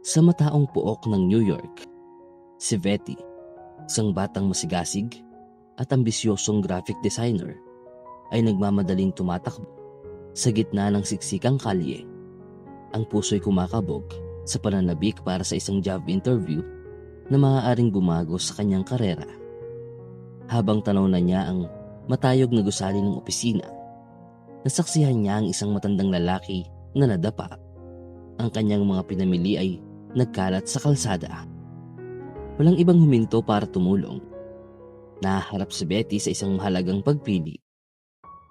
Sa mataong pook ng New York, si Betty, isang batang masigasig at ambisyosong graphic designer, ay nagmamadaling tumatakbo sa gitna ng siksikang kalye. Ang puso'y kumakabog sa pananabik para sa isang job interview na maaaring bumago sa kanyang karera. Habang tanaw na niya ang matayog na gusali ng opisina, nasaksihan niya ang isang matandang lalaki na nadapa. Ang kanyang mga pinamili ay nagkalat sa kalsada. Walang ibang huminto para tumulong. Naharap si Betty sa isang mahalagang pagpili.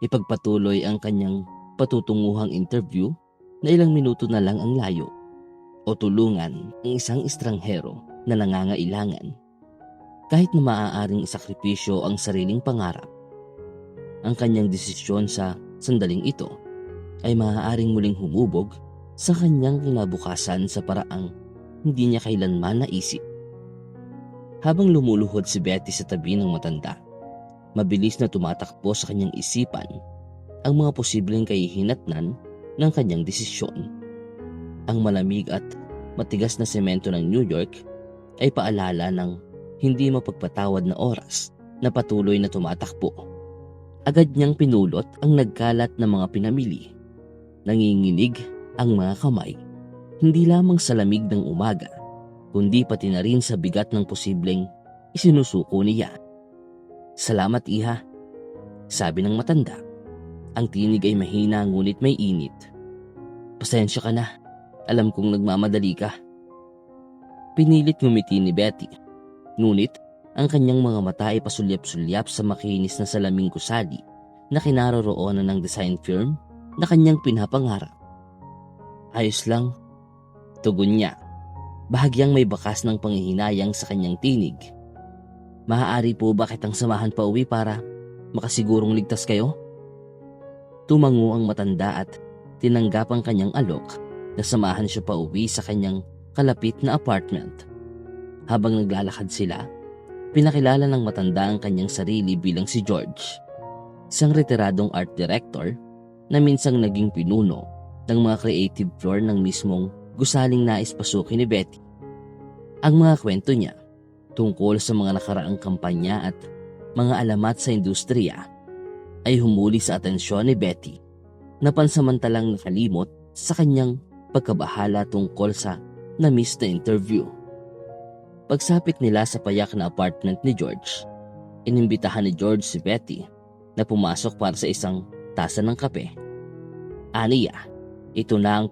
Ipagpatuloy ang kanyang patutunguhang interview na ilang minuto na lang ang layo, o tulungan ang isang estranghero na nangangailangan kahit na maaaring isakripisyo ang sariling pangarap. Ang kanyang desisyon sa sandaling ito ay maaaring muling humubog sa kanyang kinabukasan sa paraang hindi niya kailanman naisip. Habang lumuluhod si Betty sa tabi ng matanda, mabilis na tumatakbo sa kanyang isipan ang mga posibleng kahihinatnan ng kanyang desisyon. Ang malamig at matigas na semento ng New York ay paalala ng hindi mapagpatawad na oras na patuloy na tumatakbo. Agad niyang pinulot ang nagkalat na mga pinamili. Nanginginig ang mga kamay, hindi lamang sa lamig ng umaga, kundi pati na rin sa bigat ng posibleng isinusuko niya. "Salamat, iha," sabi ng matanda. Ang tinig ay mahina ngunit may init. "Pasensya ka na. Alam kong nagmamadali ka." Pinilit ngumiti ni Betty. Ngunit ang kanyang mga mata ay pasulyap-sulyap sa makinis na salaming gusali na kinaroroonan ng design firm na kanyang pinapangarap. "Ayos lang," tugon niya. Bahagyang may bakas ng panghihinayang sa kanyang tinig. "Maaari po ba kitang samahan pa uwi para makasigurong ligtas kayo?" Tumango ang matanda at tinanggap ang kanyang alok na samahan siya pa uwi sa kanyang kalapit na apartment. Habang naglalakad sila, pinakilala ng matanda ang kanyang sarili bilang si George, isang retiradong art director na minsang naging pinuno ng mga creative floor ng mismong gusaling nais pasukin ni Betty. Ang mga kwento niya tungkol sa mga nakaraang kampanya at mga alamat sa industriya ay humuli sa atensyon ni Betty na pansamantalang nakalimot sa kanyang pagkabahala tungkol sa na-miss na interview. Pagsapit nila sa payak na apartment ni George, inimbitahan ni George si Betty na pumasok para sa isang tasa ng kape. Aniya, ito na ang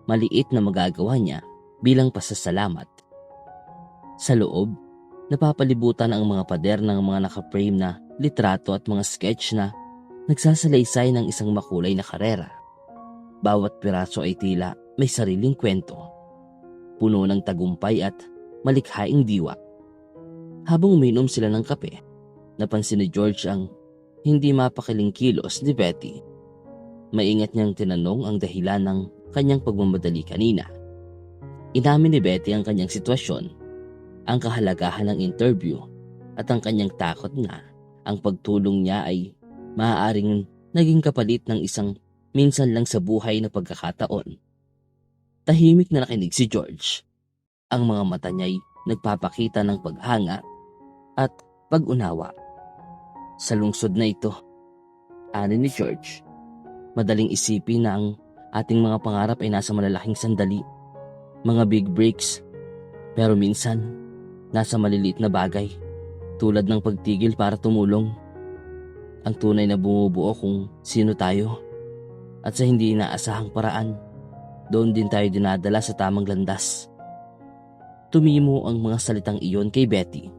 maliit na magagawa niya bilang pasasalamat. Sa loob, napapalibutan ang mga pader ng mga naka-frame na litrato at mga sketch na nagsasalaysay ng isang makulay na karera. Bawat piraso ay tila may sariling kwento, puno ng tagumpay at malikhaing diwa. Habang uminom sila ng kape, napansin ni George ang hindi mapakiling kilos ni Betty. Maingat niyang tinanong ang dahilan ng kanyang pagmamadali kanina. Inamin ni Betty ang kanyang sitwasyon, ang kahalagahan ng interview at ang kanyang takot na ang pagtulong niya ay maaaring naging kapalit ng isang minsan lang sa buhay na pagkakataon. Tahimik na nakinig si George. Ang mga mata niya'y nagpapakita ng paghanga at pag-unawa. "Sa lungsod na ito," ani ni George, "madaling isipin na ang ating mga pangarap ay nasa malalaking sandali, mga big breaks. Pero minsan, nasa maliliit na bagay, tulad ng pagtigil para tumulong. Ang tunay na bumubuo kung sino tayo, at sa hindi inaasahang paraan, doon din tayo dinadala sa tamang landas." Tumimo ang mga salitang iyon kay Betty.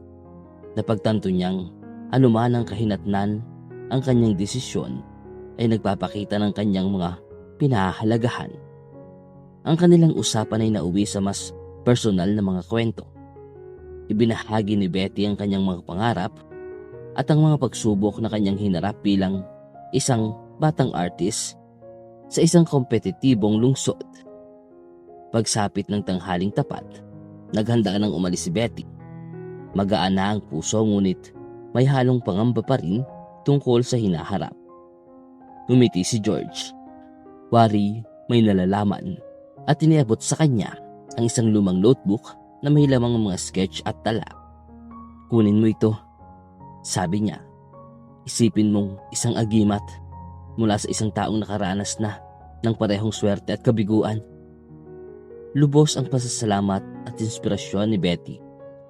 Napagtanto niyang anuman ang kahinatnan, ang kanyang desisyon ay nagpapakita ng kanyang mga pinahahalagahan. Ang kanilang usapan ay nauwi sa mas personal na mga kwento. Ibinahagi ni Betty ang kanyang mga pangarap at ang mga pagsubok na kanyang hinarap bilang isang batang artist sa isang kompetitibong lungsod. Pagsapit ng tanghaling tapat, naghanda nang umalis si Betty. Magaan na ang puso ngunit may halong pangamba pa rin tungkol sa hinaharap. Ngumiti si George. "Wari, May nalalaman at iniabot sa kanya ang isang lumang notebook na may lamang mga sketch at tala. "Kunin mo ito," sabi niya. "Isipin mong isang agimat mula sa isang taong nakaranas na ng parehong swerte at kabiguan." Lubos ang pasasalamat at inspirasyon ni Betty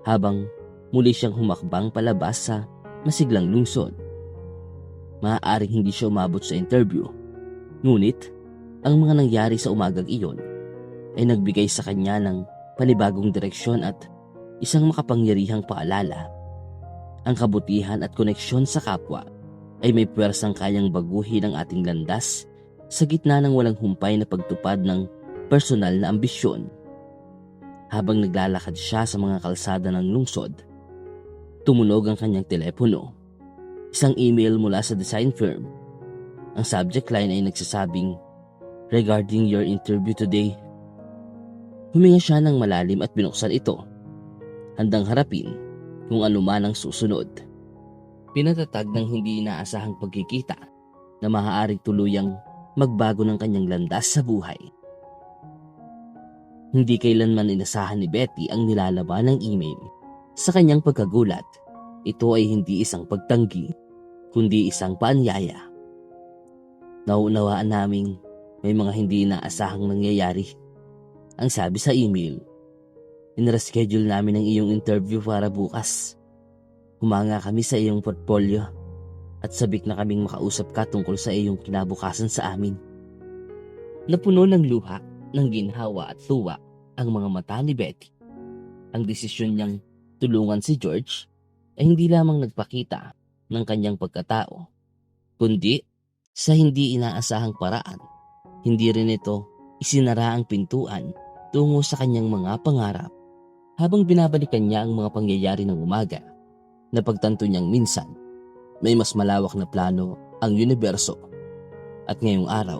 habang muli siyang humakbang palabas sa masiglang lungsod. Maaaring hindi siya umabot sa interview, ngunit ang mga nangyari sa umagang iyon ay nagbigay sa kanya ng panibagong direksyon at isang makapangyarihang paalala. Ang kabutihan at koneksyon sa kapwa ay may puwersang kayang baguhin ang ating landas sa gitna ng walang humpay na pagtupad ng personal na ambisyon. Habang naglalakad siya sa mga kalsada ng lungsod, tumunog ang kanyang telepono. Isang email mula sa design firm. Ang subject line ay nagsasabing, "Regarding your interview today." Huminga siya ng malalim at binuksan ito, handang harapin kung ano man ang susunod. Pinatatag ng hindi inaasahang pagkikita na maaaring tuluyang magbago ng kanyang landas sa buhay. Hindi kailanman inasahan ni Betty ang nilalaman ng email. Sa kanyang pagkagulat, ito ay hindi isang pagtanggi, kundi isang paanyaya. "Nauunawaan naming may mga hindi inaasahang nangyayari," ang sabi sa email. "Inreschedule namin ang iyong interview para bukas. Humanga kami sa iyong portfolio at sabik na kaming makausap ka tungkol sa iyong kinabukasan sa amin." Napuno ng luha, ng ginhawa at tuwa ang mga mata ni Betty. Ang desisyon niyang tulungan si George ay hindi lamang nagpakita ng kanyang pagkatao, kundi sa hindi inaasahang paraan. Hindi rin ito isinara ang pintuan tungo sa kanyang mga pangarap. Habang binabalikan niya ang mga pangyayari ng umaga, napagtanto niyang minsan may mas malawak na plano ang universo. At ngayong araw,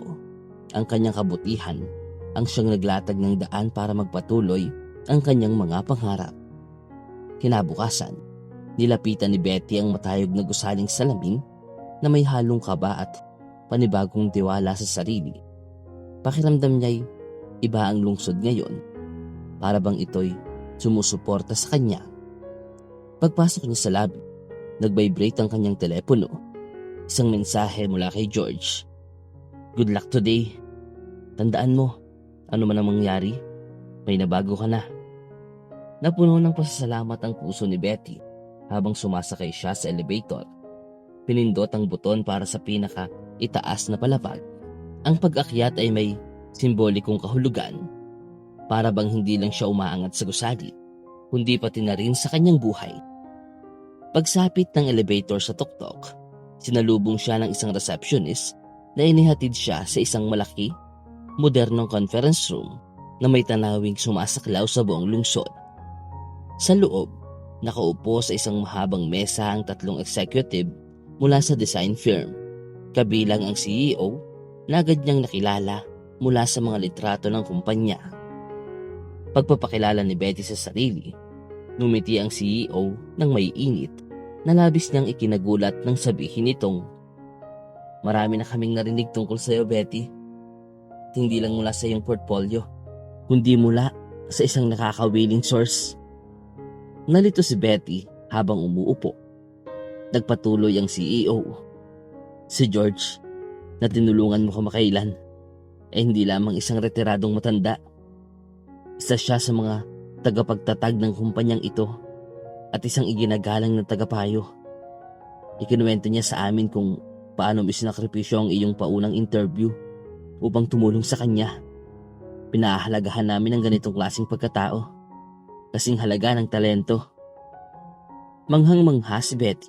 ang kanyang kabutihan ang siyang naglatag ng daan para magpatuloy ang kanyang mga pangarap. Kinabukasan, nilapitan ni Betty ang matayog na gusaling salamin na may halong kaba at panibagong tiwala sa sarili. Pakiramdam niya'y iba ang lungsod ngayon, para bang ito'y sumusuporta sa kanya. Pagpasok niya sa lobby, nag-vibrate ang kanyang telepono. Isang mensahe mula kay George. "Good luck today. Tandaan mo, ano man ang mangyari, may nabago ka na." Napuno ng pasasalamat ang puso ni Betty habang sumasakay siya sa elevator. Pinindot ang buton para sa pinaka-itaas na palapag. Ang pag-akyat ay may simbolikong kahulugan. Para bang hindi lang siya umaangat sa gusali, kundi pati na rin sa kanyang buhay. Pagsapit ng elevator sa tuktok, sinalubong siya ng isang receptionist na inihatid siya sa isang malaki, modernong conference room na may tanawing sumasaklaw sa buong lungsod. Sa loob, nakaupo sa isang mahabang mesa ang 3 executive mula sa design firm, kabilang ang CEO na agad niyang nakilala mula sa mga litrato ng kumpanya. Pagpapakilala ni Betty sa sarili, ngumiti ang CEO ng may init na labis niyang ikinagulat nang sabihin nitong, "Marami na kaming narinig tungkol sa iyo, Betty. Hindi lang mula sa iyong portfolio, kundi mula sa isang nakakawiling source." Nalito si Betty habang umuupo. Nagpatuloy ang CEO. "Si George na tinulungan mo kamakailan ay hindi lamang isang retiradong matanda. Isa siya sa mga tagapagtatag ng kumpanyang ito at isang iginagalang na tagapayo. Ikinuwento niya sa amin kung paano mo isinakripisyo ang iyong paunang interview upang tumulong sa kanya. Pinahahalagahan namin ang ganitong klaseng pagkatao, kasing halaga ng talento." Manghang-mangha si Betty.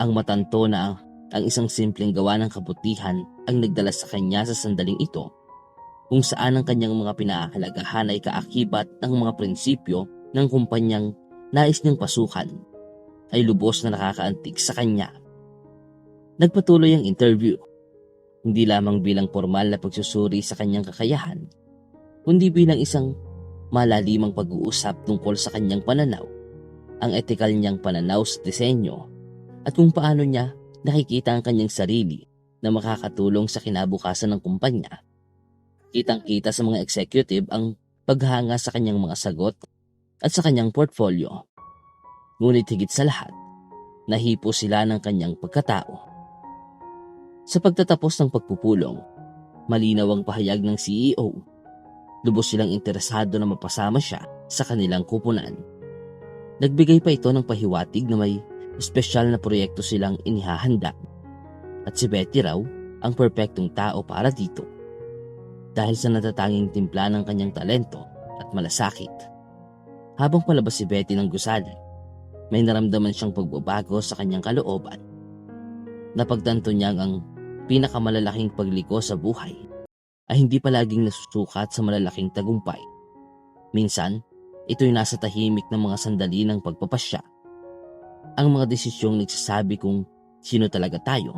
Ang matanto na ang isang simpleng gawa ng kabutihan ang nagdala sa kanya sa sandaling ito, kung saan ang kanyang mga pinahahalagahan ay kaakibat ng mga prinsipyo ng kumpanyang nais niyang pasukan, ay lubos na nakakaantig sa kanya. Nagpatuloy ang interview, hindi lamang bilang formal na pagsusuri sa kanyang kakayahan, kundi bilang isang malalimang pag-uusap tungkol sa kanyang pananaw, ang etikal niyang pananaw sa disenyo, at kung paano niya nakikita ang kanyang sarili na makakatulong sa kinabukasan ng kumpanya. Kitang-kita sa mga executive ang paghanga sa kanyang mga sagot at sa kanyang portfolio. Ngunit higit sa lahat, nahipo sila ng kanyang pagkatao. Sa pagtatapos ng pagpupulong, malinaw ang pahayag ng CEO. Lubos silang interesado na mapasama siya sa kanilang kupunan. Nagbigay pa ito ng pahiwatig na may espesyal na proyekto silang inihahanda at si Betty raw ang perpektong tao para dito dahil sa natatanging timpla ng kanyang talento at malasakit. Habang palabas si Betty ng gusali, may naramdaman siyang pagbabago sa kanyang kalooban. Napagtanto niyang ang pinakamalalaking pagliko sa buhay ay hindi palaging nasusukat sa malalaking tagumpay. Minsan, ito'y nasa tahimik ng mga sandali ng pagpapasya. Ang mga desisyong nagsasabi kung sino talaga tayo.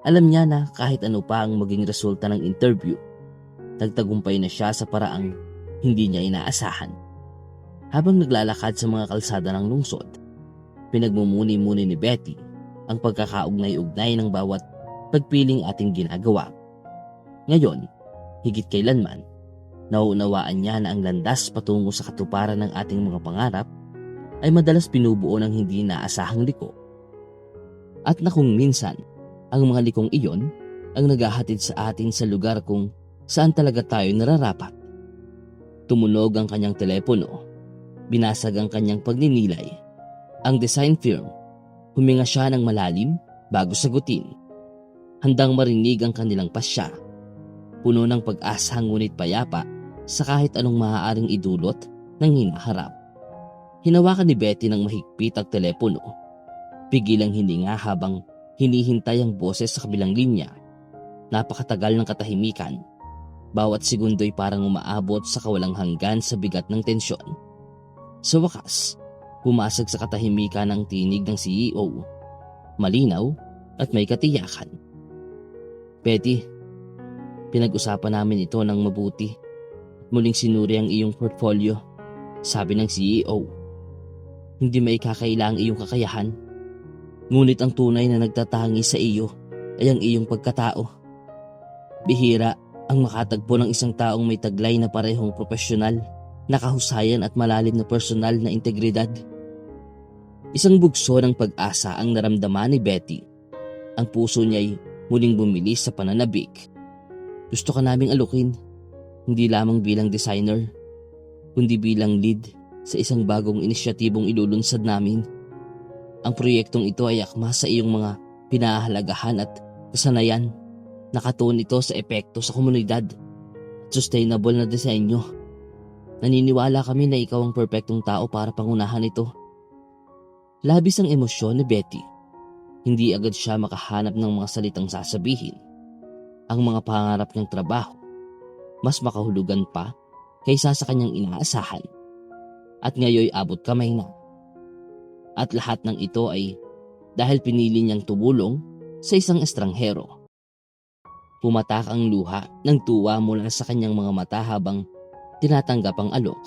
Alam niya na kahit ano pa ang maging resulta ng interview, nagtagumpay na siya sa paraang hindi niya inaasahan. Habang naglalakad sa mga kalsada ng lungsod, pinagmumuni-muni ni Betty ang pagkakaugnay-ugnay ng bawat pagpiling ating ginagawa. Ngayon, higit kailanman, nauunawaan niya na ang landas patungo sa katuparan ng ating mga pangarap ay madalas pinubuo ng hindi inaasahang liko. At na kung minsan, ang mga likong iyon ang naghahatid sa atin sa lugar kung saan talaga tayo nararapat. Tumunog ang kanyang telepono. Binasag ang kanyang pagninilay. Ang design firm, huminga siya ng malalim bago sagutin. Handang marinig ang kanilang pasya. Puno ng pag-asa ngunit payapa sa kahit anong maaaring idulot ng hinaharap. Hinawakan ni Betty ng mahigpit ang telepono. Pigilang hininga habang hinihintay ang boses sa kabilang linya. Napakatagal ng katahimikan. Bawat segundo'y parang umaabot sa kawalang hanggan sa bigat ng tensyon. Sa wakas, pumasag sa katahimikan ang tinig ng CEO. Malinaw at may katiyakan. Betty, pinag-usapan namin ito ng mabuti. Muling sinuri ang iyong portfolio, sabi ng CEO. Hindi maikakaila ang iyong kakayahan. Ngunit ang tunay na nagtatangi sa iyo ay ang iyong pagkatao. Bihira ang makatagpo ng isang taong may taglay na parehong profesional, nakahusayan at malalim na personal na integridad. Isang bugso ng pag-asa ang naramdaman ni Betty. Ang puso niya'y muling bumilis sa pananabik. Gusto ka naming alukin, hindi lamang bilang designer, kundi bilang lead sa isang bagong inisyatibong ilulunsad namin. Ang proyektong ito ay akma sa iyong mga pinahahalagahan at kasanayan. Nakatuon ito sa epekto sa komunidad at sustainable na disenyo. Naniniwala kami na ikaw ang perpektong tao para pangunahan ito. Labis ang emosyon ni Betty. Hindi agad siya makahanap ng mga salitang sasabihin. Ang mga pangarap niyang trabaho, mas makahulugan pa kaysa sa kanyang inaasahan. At ngayoy abot kamay na. At lahat ng ito ay dahil pinili niyang tumulong sa isang estranghero. Pumatak ang luha ng tuwa mula sa kanyang mga mata habang tinatanggap ang alok.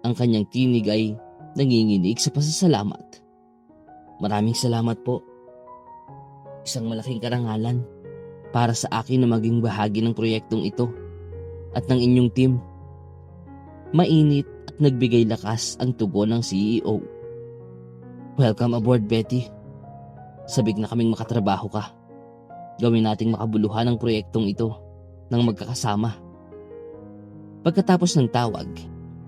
Ang kanyang tinig ay nanginginig sa pasasalamat. Maraming salamat po. Isang malaking karangalan para sa akin na maging bahagi ng proyektong ito at ng inyong team. Mainit at nagbigay lakas ang tugon ng CEO. Welcome aboard, Betty. Sabik na kaming makatrabaho ka. Gawin nating makabuluhan ang proyektong ito nang magkakasama. Pagkatapos ng tawag,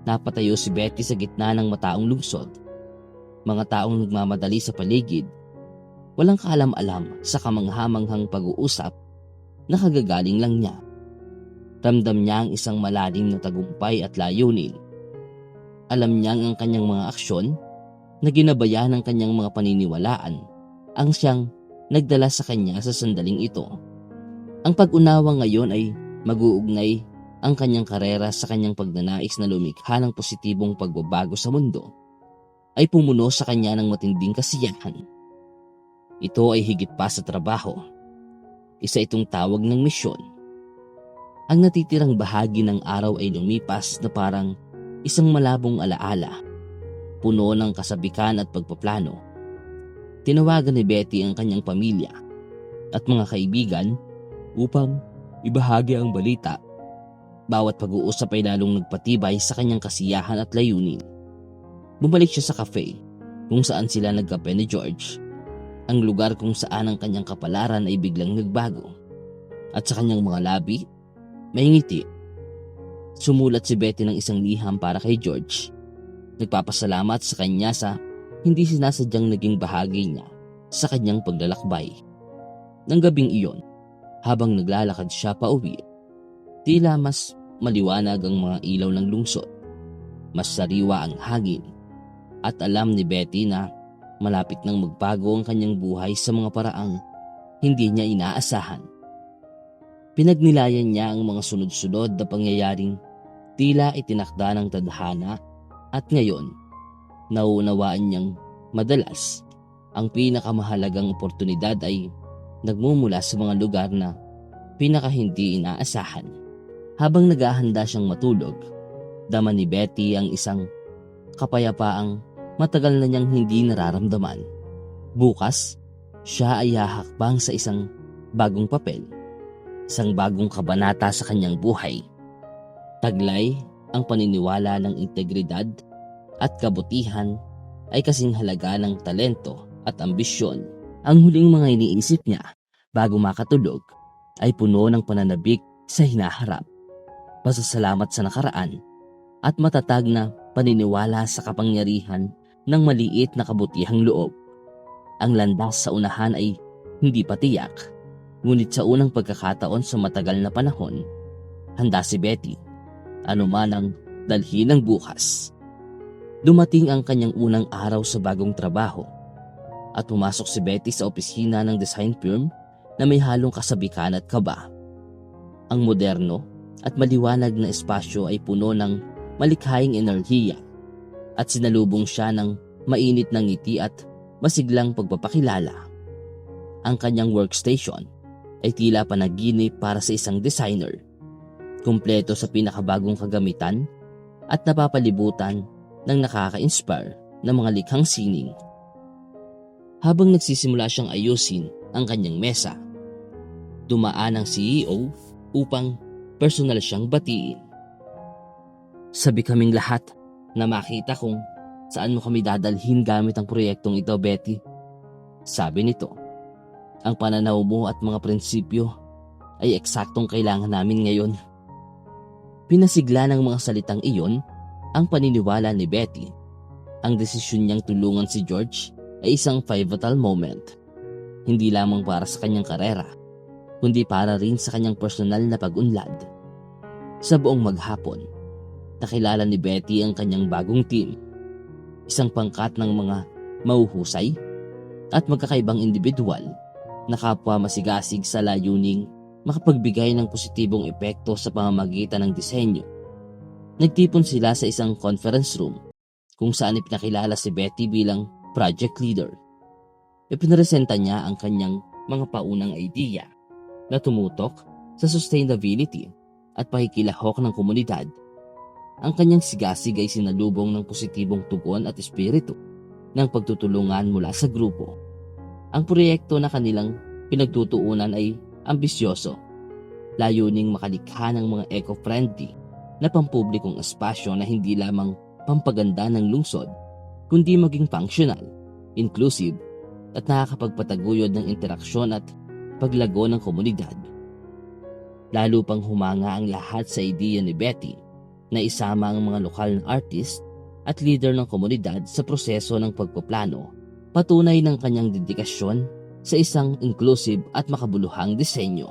napatayo si Betty sa gitna ng mataong lungsod. Mga taong nagmamadali sa paligid, walang kaalam-alam sa kamanghamanghang pag-uusap na kagagaling lang niya. Ramdam niya ang isang malalim na tagumpay at layunin. Alam niyang ang kanyang mga aksyon na ginabayan ng kanyang mga paniniwalaan ang siyang nagdala sa kanya sa sandaling ito. Ang pag-unawa ngayon ay mag-uugnay ang kanyang karera sa kanyang pagnanais na lumikha ng positibong pagbabago sa mundo ay pumuno sa kanya ng matinding kasiyahan. Ito ay higit pa sa trabaho. Isa itong tawag ng misyon. Ang natitirang bahagi ng araw ay lumipas na parang isang malabong alaala, puno ng kasabikan at pagpaplano. Tinawagan ni Betty ang kanyang pamilya at mga kaibigan upang ibahagi ang balita Bawat pag-uusap ay lalong nagpatibay sa kanyang kasiyahan at layunin. Bumalik siya sa cafe kung saan sila nagkape ni George, ang lugar kung saan ang kanyang kapalaran ay biglang nagbago. At sa kanyang mga labi, may ngiti. Sumulat si Betty ng isang liham para kay George. Nagpapasalamat sa kanya sa hindi sinasadyang naging bahagi niya sa kanyang paglalakbay. Nang gabing iyon, habang naglalakad siya pauwi, tila mas maliwanag ang mga ilaw ng lungsod. Mas sariwa ang hangin at alam ni Betty na malapit nang magbago ang kanyang buhay sa mga paraang hindi niya inaasahan. Pinagnilayan niya ang mga sunod-sunod na pangyayaring tila itinakda ng tadhana at ngayon, nauunawaan niyang madalas ang pinakamahalagang oportunidad ay nagmumula sa mga lugar na pinaka hindi inaasahan. Habang naghahanda siyang matulog, dama ni Betty ang isang kapayapaang matagal na niyang hindi nararamdaman. Bukas, siya ay hahakbang sa isang bagong papel, isang bagong kabanata sa kanyang buhay. Taglay ang paniniwala ng integridad at kabutihan ay kasing halaga ng talento at ambisyon. Ang huling mga iniisip niya bago makatulog ay puno ng pananabik sa hinaharap, pasasalamat sa nakaraan at matatag na paniniwala sa kapangyarihan ng maliit na kabutihang loob. Ang landas sa unahan ay hindi pa tiyak, ngunit sa unang pagkakataon sa matagal na panahon, handa si Betty, anuman ang dalhin ng bukas. Dumating ang kanyang unang araw sa bagong trabaho at pumasok si Betty sa opisina ng design firm na may halong kasabikan at kaba. Ang moderno at maliwanag na espasyo ay puno ng malikhaing enerhiya at sinalubong siya ng mainit na ngiti at masiglang pagpapakilala. Ang kanyang workstation ay tila panaginip para sa isang designer, kumpleto sa pinakabagong kagamitan at napapalibutan ng nakaka-inspire na mga likhang sining. Habang nagsisimula siyang ayusin ang kanyang mesa, dumaan ang CEO upang personal siyang batiin. Sabi kaming lahat na makita kung saan mo kami dadalhin gamit ang proyektong ito, Betty. Sabi nito, ang pananaw mo at mga prinsipyo ay eksaktong kailangan namin ngayon. Pinasigla ng mga salitang iyon ang paniniwala ni Betty. Ang desisyon niyang tulungan si George ay isang pivotal moment, hindi lamang para sa kanyang karera, kundi para rin sa kanyang personal na pag-unlad. Sa buong maghapon, nakilala ni Betty ang kanyang bagong team, isang pangkat ng mga mahuhusay at magkakaibang individual na kapwa masigasig sa layuning makapagbigay ng positibong epekto sa pamamagitan ng disenyo. Nagtipon sila sa isang conference room kung saan ipinakilala si Betty bilang project leader. Ipinresenta niya ang kanyang mga paunang idea na tumutok sa sustainability at pakikilahok ng komunidad. Ang kanyang sigasig ay sinalubong ng positibong tugon at espiritu ng pagtutulungan mula sa grupo. Ang proyekto na kanilang pinagtutuunan ay ambisyoso, layuning makalikha ng mga eco-friendly na pampublikong espasyo na hindi lamang pampaganda ng lungsod, kundi maging functional, inclusive at nakakapagpataguyod ng interaksyon at paglago ng komunidad. Lalo pang humanga ang lahat sa ideya ni Betty na isama ang mga lokal na artist at leader ng komunidad sa proseso ng pagpaplano, patunay ng kanyang dedikasyon sa isang inclusive at makabuluhang disenyo.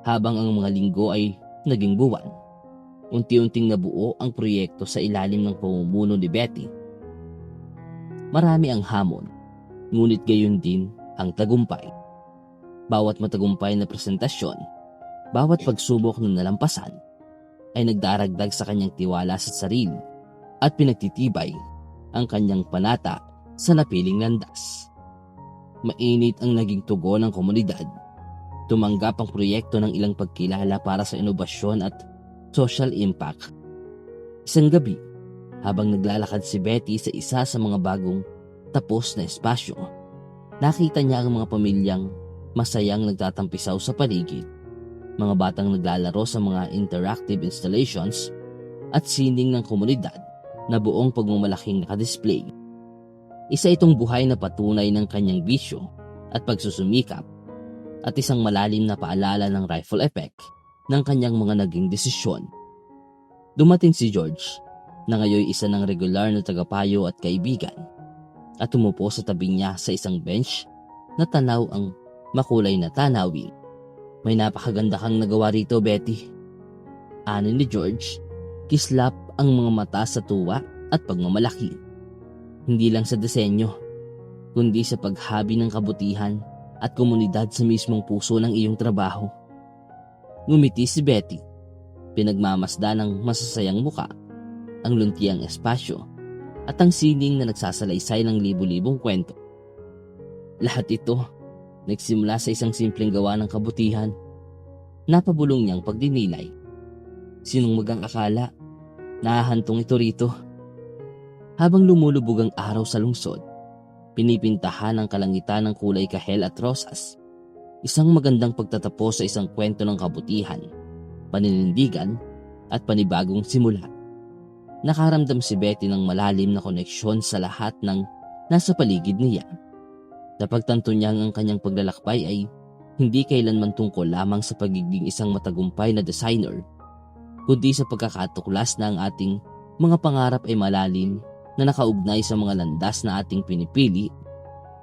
Habang ang mga linggo ay naging buwan, unti-unting nabuo ang proyekto sa ilalim ng pamumuno ni Betty. Marami ang hamon, ngunit gayon din ang tagumpay. Bawat matagumpay na presentasyon, bawat pagsubok na nalampasan, ay nagdaragdag sa kanyang tiwala sa sarili at pinagtitibay ang kanyang panata sa napiling landas. Mainit ang naging tugon ng komunidad. Tumanggap ang proyekto ng ilang pagkilala para sa inobasyon at social impact. Isang gabi, habang naglalakad si Betty sa isa sa mga bagong tapos na espasyo, nakita niya ang mga pamilyang masayang nagtatampisaw sa paligid. mga batang naglalaro sa mga interactive installations at sining ng komunidad na buong pagmamalaking nakadisplay. Isa itong buhay na patunay ng kanyang bisyo at pagsusumikap at isang malalim na paalala ng ripple effect ng kanyang mga naging desisyon. Dumating si George na ngayon isa ng regular na tagapayo at kaibigan at tumupo sa tabi niya sa isang bench na tanaw ang makulay na tanawin. May napakaganda kang nagawa rito, Betty. Ani ni George, kislap ang mga mata sa tuwa at pagmamalaki. Hindi lang sa disenyo, kundi sa paghabi ng kabutihan at komunidad sa mismong puso ng iyong trabaho. Ngumiti si Betty, pinagmamasdan ng masasayang muka, ang luntiang espasyo at ang sining na nagsasalaysay ng libu-libong kwento. Lahat ito nagsimula sa isang simpleng gawa ng kabutihan, napabulong niyang pagdinilay. Sinong mag-aakala nahahantong ito rito? Habang lumulubog ang araw sa lungsod, pinipintahan ang kalangitan ng kulay kahel at rosas. Isang magandang pagtatapos sa isang kwento ng kabutihan, paninindigan at panibagong simula. Nakaramdam si Betty ng malalim na koneksyon sa lahat ng nasa paligid niya. Napagtanto niyang ang kanyang paglalakbay ay hindi kailanman tungkol lamang sa pagiging isang matagumpay na designer, kundi sa pagkakatuklas na ang ating mga pangarap ay malalim na nakaugnay sa mga landas na ating pinipili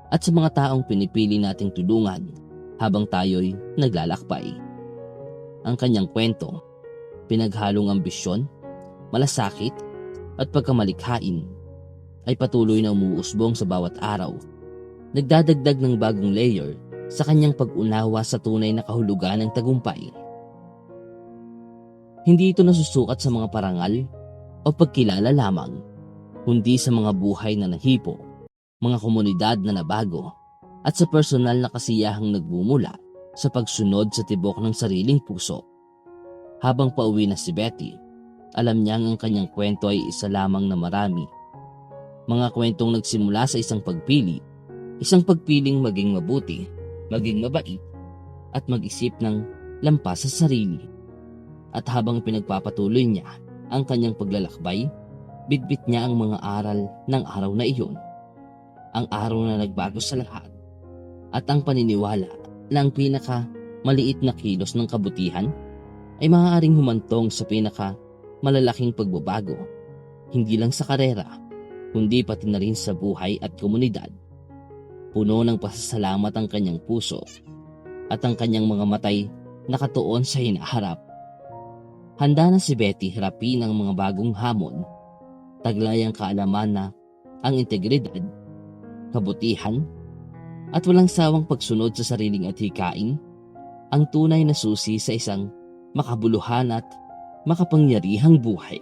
at sa mga taong pinipili nating tulungan habang tayo'y naglalakbay. Ang kanyang kwento, pinaghalong ambisyon, malasakit at pagkamalikhain ay patuloy na umuusbong sa bawat araw, nagdadagdag ng bagong layer sa kanyang pag-unawa sa tunay na kahulugan ng tagumpay. Hindi ito nasusukat sa mga parangal o pagkilala lamang, kundi sa mga buhay na nahipo, mga komunidad na nabago, at sa personal na kasiyahang nagmumula sa pagsunod sa tibok ng sariling puso. Habang pauwi na si Betty, alam niyang ang kanyang kwento ay isa lamang na marami. Mga kwentong nagsimula sa isang pagpiling maging mabuti, maging mabait, at mag-isip ng lampas sa sarili. At habang pinagpapatuloy niya ang kanyang paglalakbay, bitbit niya ang mga aral ng araw na iyon. Ang araw na nagbago sa lahat, at ang paniniwala na ang pinaka-maliit na kilos ng kabutihan ay maaaring humantong sa pinaka-malalaking pagbabago, hindi lang sa karera, kundi pati na rin sa buhay at komunidad. Puno ng pasasalamat ang kanyang puso at ang kanyang mga matay nakatuon sa hinaharap. Handa na si Betty harapin ang mga bagong hamon, taglay ang kaalaman na ang integridad, kabutihan, at walang sawang pagsunod sa sariling adhikain ang tunay na susi sa isang makabuluhan at makapangyarihang buhay.